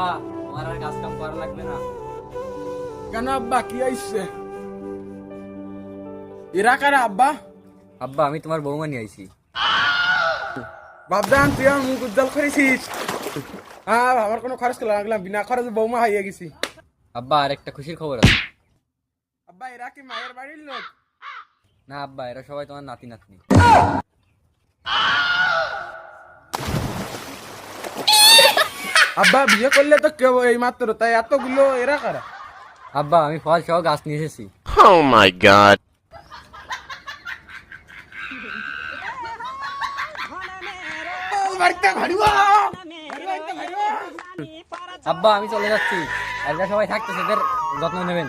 আব্বা তোমার আর কাজ কাম করা লাগবে না। কেন আব্বা কি আইছে? এরা কারা আব্বা? আব্বা আমি তোমার বৌমা নিয়ে আইছি। বাবদান তুই আমার মুখ উজ্জ্বল করেছিস। হ্যাঁ আমার কোনো খরচ করে লাগলাম, বিনা খরচে বৌমা হাইয়ে গেছি। আব্বা আর একটা খুশির খবর আছে। আব্বা এরা কি মায়ের বাড়ির লোক? না আব্বা, এরা সবাই তোমার নাতি নাতনি। আব্বা বিয়ে করলে তো কেউ এই মাত্র, তাই এতগুলো এরা কারা? আব্বা আমি ফল সহ গাছ নিয়ে এসেছি। Oh my god. আব্বা আমি চলে যাচ্ছি, এরা সবাই থাকতেছে, এদের যত্ন নেবেন।